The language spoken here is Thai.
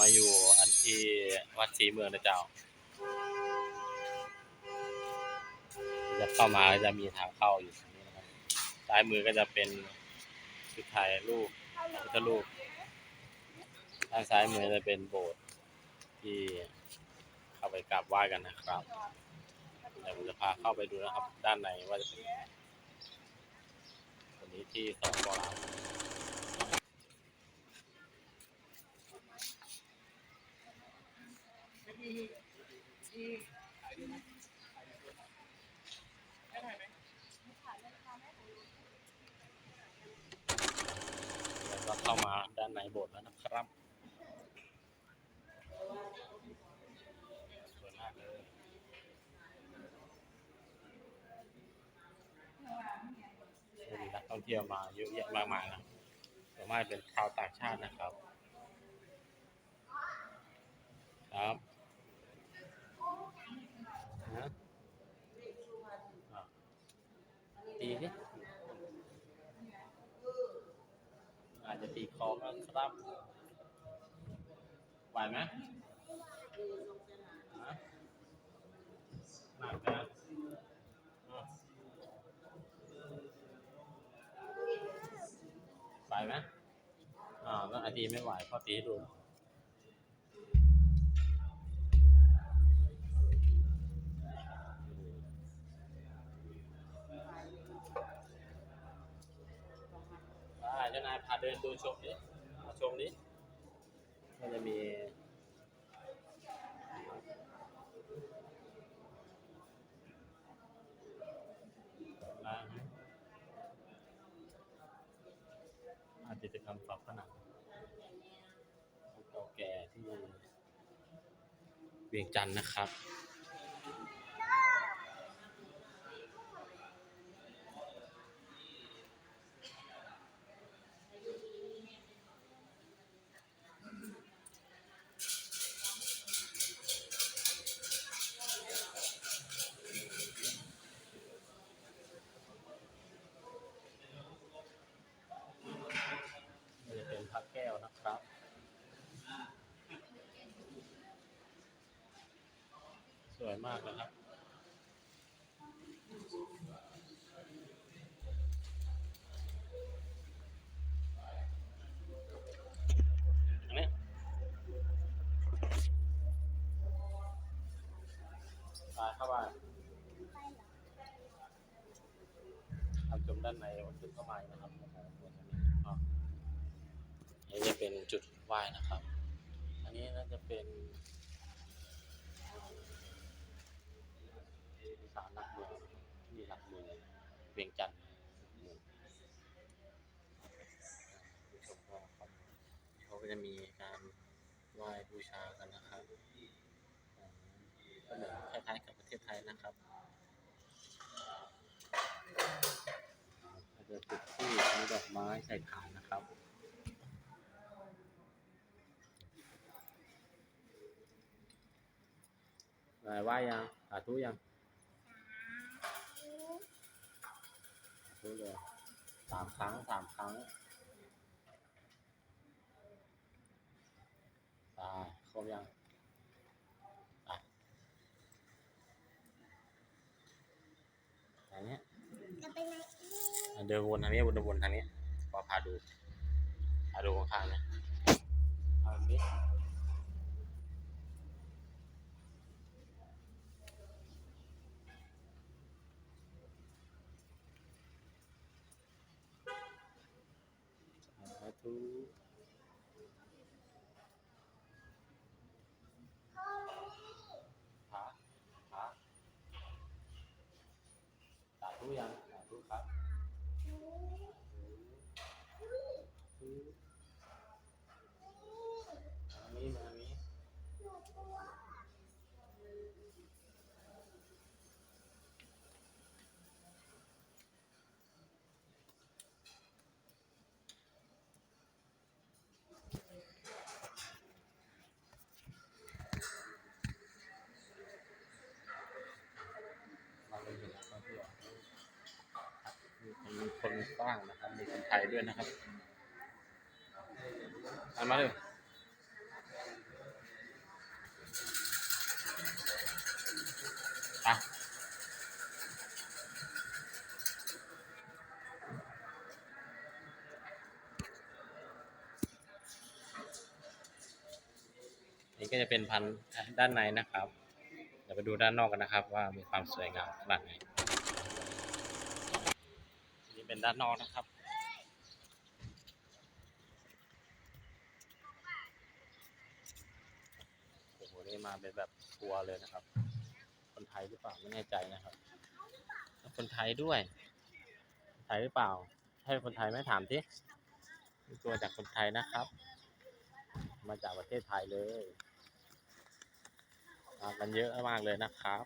มาอยู่อันที่วัดศรีเมืองนะเจ้าจะเข้ามาจะมีทางเข้าอยู่ตรงนี้นะครับซ้ายมือก็จะเป็นจุดถ่ายรูปพระพุทธรูปทางซ้ายมือจะเป็นโบสถ์ที่เข้าไปกราบไหว้กันนะครับเดี๋ยวผมจะพาเข้าไปดูนะครับด้านในว่าจะเป็นวันนี้ที่สป.ลาวแล้วก็เข้ามาด้านในโบสถ์แล้วนะครับสวยมากเลยมีนักท่องเที่ยวมาเยอะแยะมากมายนะส่วนมากเป็นชาวต่างชาตินะครับครับนะตีสิอาจจะตีคอกันครับไหวไหมหนักนะไหวไหมแล้วอาทีไม่ไหวพ่อตีให้ดูได้เจ้านายพาเดินดูชมดิมาชมดิมันจะมีกิจกรรมฝาผนังเก่าแก่ที่เวียงจันทร์นะครับจะเป็นพระแก้วนะครับสวยมากนะครับอันนี้เข้ามาทำชมด้านในวัดจุดเข้ามานะครับนี่จะเป็นจุดไหว้นะครับอันนี้น่าจะเป็นศาลหลักเมืองที่หลักเมืองเวียงจันทร์เขาก็จะมีการไหว้บูชากันนะครับก็เหมือนคล้ายๆกับประเทศไทยนะครับอาจจะจุดที่มีดอกไม้ใส่ฐานนะครับไหว้ยังสาธุยังสาธุเลย3 ครั้งตายครบยังอันนี้เดินวนทางนี้วนทางนี้พอพาดูข้างๆนะเอาสิสาธุพระสาธุยังสาธุครับมานี้มีคนสร้างนะครับมีคนไทยด้วยนะครับมาเลย นี่ก็จะเป็นพันธุ์ด้านในนะครับ เดี๋ยวไปดูด้านนอกกันนะครับ ว่ามีความสวยงามขนาดไหนนี่เป็นด้านนอกนะครับโอ้โหนี่มาเป็นแบบทัวร์เลยนะครับ คนไทยหรือเปล่าไม่แน่ใจนะครับคนไทยด้วยไทยหรือเปล่าใช่คนไทยไหมถามสิมีตัวจากคนไทยนะครับ มาจากประเทศไทยเลยมากันเยอะมากเลยนะครับ